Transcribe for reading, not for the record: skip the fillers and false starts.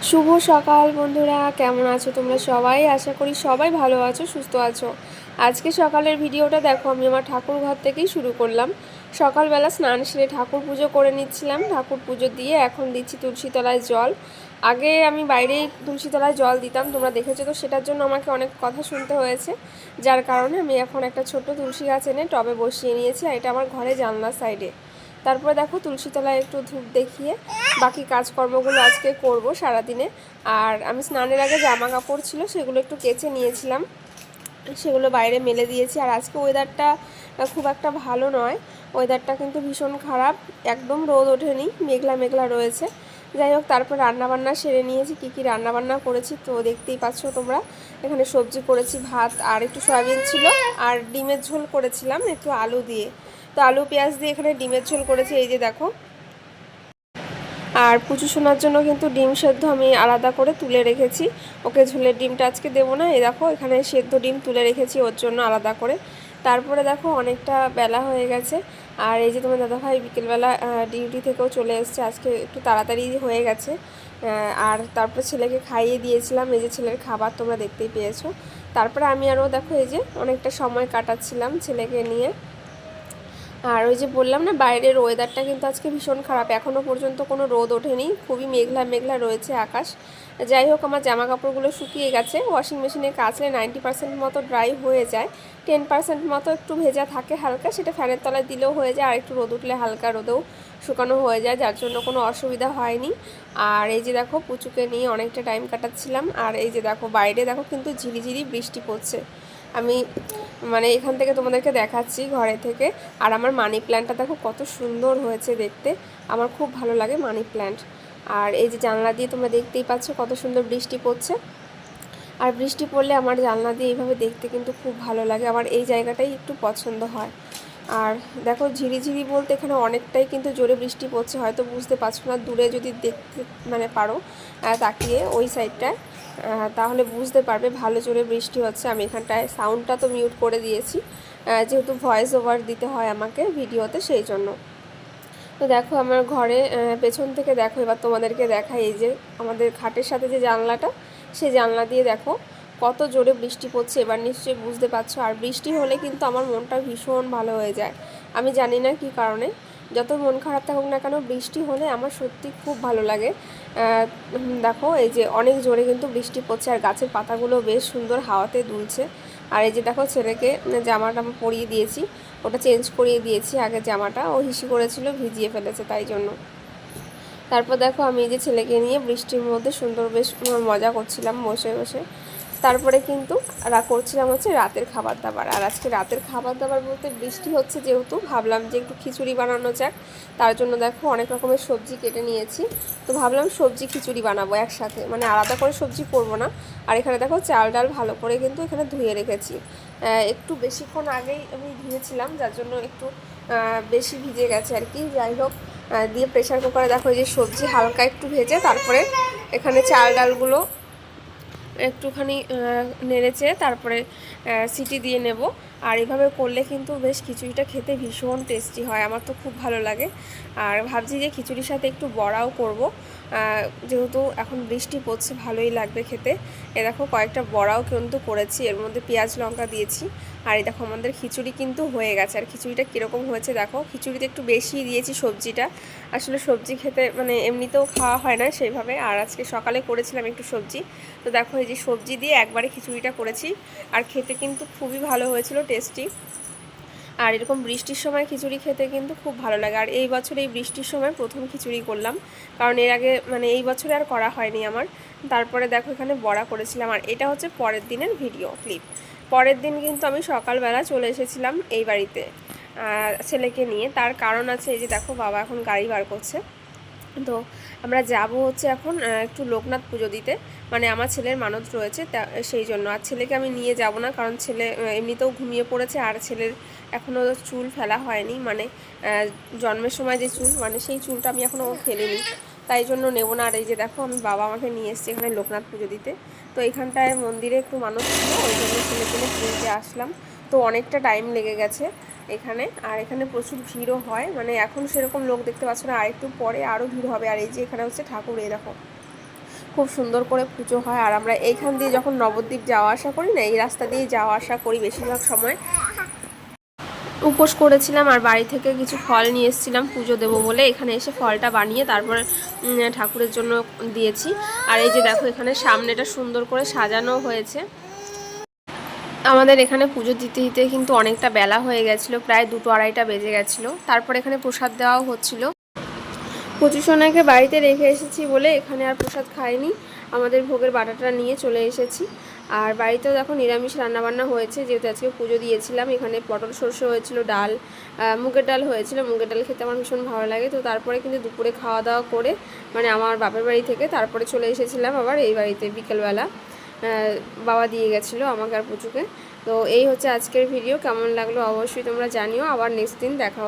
শুভ সকাল বন্ধুরা, কেমন আছো তোমরা সবাই? আশা করি সবাই ভালো আছো, সুস্থ আছো। আজকে সকালের ভিডিওটা দেখো, আমি আমার ঠাকুর ঘর থেকেই শুরু করলাম। সকালবেলা স্নান সেরে ঠাকুর পুজো করে নিচ্ছিলাম। ঠাকুর পুজো দিয়ে এখন দিচ্ছি তুলসী তলায় জল। আগে আমি বাইরেই তুলসী তলায় জল দিতাম, তোমরা দেখেছো তো, সেটার জন্য আমাকে অনেক কথা শুনতে হয়েছে। যার কারণে আমি এখন একটা ছোট্ট তুলসী গাছ এনে টবে বসিয়ে নিয়েছি, আর এটা আমার ঘরে জানলার সাইডে। তারপরে দেখো তুলসী তলায় একটু ধূপ দেখিয়ে বাকি কাজকর্মগুলো আজকে করব সারাদিনে। আর আমি স্নানের আগে জামা কাপড় ছিল সেগুলো একটু কেচে নিয়েছিলাম, সেগুলো বাইরে মেলে দিয়েছি। আর আজকে ওয়েদারটা খুব একটা ভালো নয়, ওয়েদারটা কিন্তু ভীষণ খারাপ, একদম রোদ ওঠেনি, মেঘলা মেঘলা রয়েছে। যাই হোক, তারপর রান্নাবান্না সেরে নিয়েছি। কী রান্নাবান্না করেছি তো দেখতেই পাচ্ছ তোমরা। এখানে সবজি করেছি, ভাত আর একটু সয়াবিন ছিল, আর ডিমের ঝোল করেছিলাম একটু আলু দিয়ে। তো আলু পেঁয়াজ দিয়ে এখানে ডিমের ঝোল করেছি, এই যে দেখো। আর পুচু শোনার জন্য কিন্তু ডিম সেদ্ধ আমি আলাদা করে তুলে রেখেছি, ওকে ঝোলের ডিমটা আজকে দেবো না। এই দেখো এখানে সেদ্ধ ডিম তুলে রেখেছি ওর জন্য আলাদা করে। তারপরে দেখো অনেকটা বেলা হয়ে গেছে, আর এই যে তোমার দাদাভাই বিকেলবেলা ডিউটি থেকেও চলে এসছে, আজকে একটু তাড়াতাড়ি হয়ে গেছে। আর তারপরে ছেলেকে খাইয়ে দিয়েছিলাম, এই যে ছেলের খাবার তোমরা দেখতেই পেয়েছো। তারপরে আমি আরও দেখো এই যে অনেকটা সময় কাটাচ্ছিলাম ছেলেকে নিয়ে। আর ওই যে বললাম না, বাইরের ওয়েদারটা কিন্তু আজকে ভীষণ খারাপ, এখনও পর্যন্ত কোনো রোদ ওঠেনি, খুবই মেঘলা মেঘলা রয়েছে আকাশ। যাই হোক, আমার জামা কাপড়গুলো শুকিয়ে গেছে, ওয়াশিং মেশিনে কাচলে 90% মতো ড্রাই হয়ে যায়, 10% মতো একটু ভেজা থাকে হালকা, সেটা ফ্যানের তলায় দিলেও হয়ে যায়, আর একটু রোদ উঠলে হালকা রোদেও শুকানো হয়ে যায়, যার জন্য কোনো অসুবিধা হয়নি। আর এই যে দেখো পুচুকে নিয়ে অনেকটা টাইম কাটাচ্ছিলাম। আর এই যে দেখো বাইরে দেখো কিন্তু ঝিরিঝিরি বৃষ্টি পড়ছে। আমি মানে এখান থেকে তোমাদেরকে দেখাচ্ছি ঘরে থেকে। আর আমার মানি প্ল্যান্টটা দেখো কত সুন্দর হয়েছে দেখতে, আমার খুব ভালো লাগে মানি প্ল্যান্ট। আর এই যে জানলা দিয়ে তোমরা দেখতেই পাচ্ছ কত সুন্দর বৃষ্টি পড়ছে। আর বৃষ্টি পড়লে আমার জানলা দিয়ে এইভাবে দেখতে কিন্তু খুব ভালো লাগে, আমার এই জায়গাটাই একটু পছন্দ হয়। আর দেখো ঝিরিঝিরি বলতে এখানে অনেকটাই কিন্তু জোরে বৃষ্টি পড়ছে, হয়তো বুঝতে পারছো না, দূরে যদি দেখতে মানে পারো তাকিয়ে ওই সাইডটায়, তাহলে বুঝতে পারবে ভালো জোরে বৃষ্টি হচ্ছে। আমি এখানটায় সাউন্ডটা তো মিউট করে দিয়েছি, যেহেতু ভয়েস ওভার দিতে হয় আমাকে ভিডিওতে, সেই জন্য। তো দেখো আমার ঘরে পেছন থেকে দেখো, এবার তোমাদেরকে দেখাই, এই যে আমাদের খাটের সাথে যে জানলাটা, সেই জানলা দিয়ে দেখো কত জোরে বৃষ্টি পড়ছে, এবার নিশ্চয়ই বুঝতে পারছো। আর বৃষ্টি হলে কিন্তু আমার মনটা ভীষণ ভালো হয়ে যায়, আমি জানি না কী কারণে, যত মন খারাপ থাকুক না কেন বৃষ্টি হলে আমার সত্যি খুব ভালো লাগে। দেখো এই যে অনেক জোরে কিন্তু বৃষ্টি পড়ছে, আর গাছের পাতাগুলো বেশ সুন্দর হাওয়াতে দুলছে। আর এই যে দেখো ছেলেকে জামাটা আমি পরিয়ে দিয়েছি, ওটা চেঞ্জ করিয়ে দিয়েছি, আগে জামাটা ও হিসি করেছিল, ভিজিয়ে ফেলেছে তাই জন্য। তারপর দেখো আমি এই যে ছেলেকে নিয়ে বৃষ্টির মধ্যে সুন্দর বেশ মজা করছিলাম বসে বসে। তারপরে কিন্তু করছিলাম হচ্ছে রাতের খাবার দাবার। আর আজকে রাতের খাবার দাবার বলতে বৃষ্টি হচ্ছে যেহেতু, ভাবলাম যে একটু খিচুড়ি বানানো যাক। তার জন্য দেখো অনেক রকমের সবজি কেটে নিয়েছি, তো ভাবলাম সবজি খিচুড়ি বানাবো একসাথে, মানে আলাদা করে সবজি করবো না। আর এখানে দেখো চাল ডাল ভালো করে কিন্তু এখানে ধুয়ে রেখেছি, একটু বেশিক্ষণ আগেই আমি ধুয়েছিলাম, যার জন্য একটু বেশি ভিজে গেছে আর কি। যাই হোক, দিয়ে প্রেশার কুকারে দেখো এই যে সবজি হালকা একটু ভেজে তারপরে এখানে চাল ডালগুলো একটুখানি নেড়েচে তারপরে সিটি দিয়ে নেব। আর এভাবে করলে কিন্তু বেশ খিচুড়িটা খেতে ভীষণ টেস্টি হয়, আমার তো খুব ভালো লাগে। আর ভাবছি যে খিচুড়ির সাথে একটু বড়াও করব, যেহেতু এখন বৃষ্টি পড়ছে ভালোই লাগবে খেতে। এ দেখো কয়েকটা বড়াও কিন্তু করেছি, এর মধ্যে পেঁয়াজ লঙ্কা দিয়েছি। আর এই দেখো আমাদের খিচুড়ি কিন্তু হয়ে গেছে। আর খিচুড়িটা কীরকম হয়েছে দেখো, খিচুড়িতে একটু বেশি দিয়েছি সবজিটা, আসলে সবজি খেতে মানে এমনিতেও খাওয়া হয় না সেইভাবে, আর আজকে সকালে করেছিলাম একটু সবজি। তো দেখো এই যে সবজি দিয়ে একবারে খিচুড়িটা করেছি, আর খেতে কিন্তু খুবই ভালো হয়েছিল, টেস্টি। আর এরকম বৃষ্টির সময় খিচুড়ি খেতে কিন্তু খুব ভালো লাগে। আর এই বছর এই বৃষ্টির সময় প্রথম খিচুড়ি করলাম, কারণ এর আগে মানে এই বছরে আর করা হয়নি আমার। তারপরে দেখো এখানে বড়া করেছিলাম, আর এটা হচ্ছে পরের দিনের ভিডিও ক্লিপ। পরের দিন কিন্তু আমি সকালবেলা চলে এসেছিলাম এই বাড়িতে ছেলেকে নিয়ে, তার কারণ আছে, এই যে দেখো বাবা এখন গাড়ি বার করছে। তো আমরা যাব হচ্ছে এখন একটু লোকনাথ পুজো দিতে, মানে আমার ছেলের মানত রয়েছে তা সেই জন্য। আর ছেলেকে আমি নিয়ে যাব না, কারণ ছেলে এমনিতেও ঘুমিয়ে পড়েছে, আর ছেলের এখনও চুল ফেলা হয়নি, মানে জন্মের সময় যে চুল, মানে সেই চুলটা আমি এখনও ফেলিনি, তাই জন্য নেব না। আর এই যে দেখো আমি বাবা আমাকে নিয়ে এসেছি এখানে লোকনাথ পুজো দিতে। তো এখানটায় মন্দিরে একটু মানত ছিল, ওই জন্য ছেলেকে পুজোতে আসলাম। তো অনেকটা টাইম লেগে গেছে এখানে, আর এখানে প্রচুর ভিড়ও হয়, মানে এখন সেরকম লোক দেখতে পাচ্ছ না, আর একটু পরে আরও ভিড় হবে। আর এই যে এখানে হচ্ছে ঠাকুর, এই দেখো খুব সুন্দর করে পুজো হয়। আর আমরা এইখান দিয়ে যখন নবদ্বীপ যাওয়া আসা করি না, এই রাস্তা দিয়ে যাওয়া আসা করি বেশিরভাগ সময়। উপোস করেছিলাম আর বাড়ি থেকে কিছু ফল নিয়ে এসেছিলাম পুজো দেবো বলে। এখানে এসে ফলটা বানিয়ে তারপরে ঠাকুরের জন্য দিয়েছি। আর এই যে দেখো এখানে সামনেটা সুন্দর করে সাজানো হয়েছে। আমাদের এখানে পুজো দিতে দিতে কিন্তু অনেকটা বেলা হয়ে গেছিলো, প্রায় 2-2:30 বেজে গেছিলো। তারপর এখানে প্রসাদ দেওয়াও হচ্ছিলো। কচু সোনাকে বাড়িতে রেখে এসেছি বলে এখানে আর প্রসাদ খাইনি, আমাদের ভোগের বাটাটা নিয়ে চলে এসেছি। আর বাড়িতেও দেখো নিরামিষ রান্নাবান্না হয়েছে, যেহেতু আজকে পুজো দিয়েছিলাম। এখানে পটল সর্ষে হয়েছিল, ডাল, মুগের ডাল হয়েছিল। মুগের ডাল খেতে আমার ভীষণ ভালো লাগে। তো তারপরে কিন্তু দুপুরে খাওয়া দাওয়া করে মানে আমার বাপের বাড়ি থেকে তারপরে চলে এসেছিলাম আবার এই বাড়িতে বিকেলবেলা। বাবা দিয়ে গেছিলো আমাকে আর পুচুকে। তো এই হচ্ছে আজকের ভিডিও। কেমন লাগলো অবশ্যই তোমরা জানিও। আবার নেক্সট দিন দেখা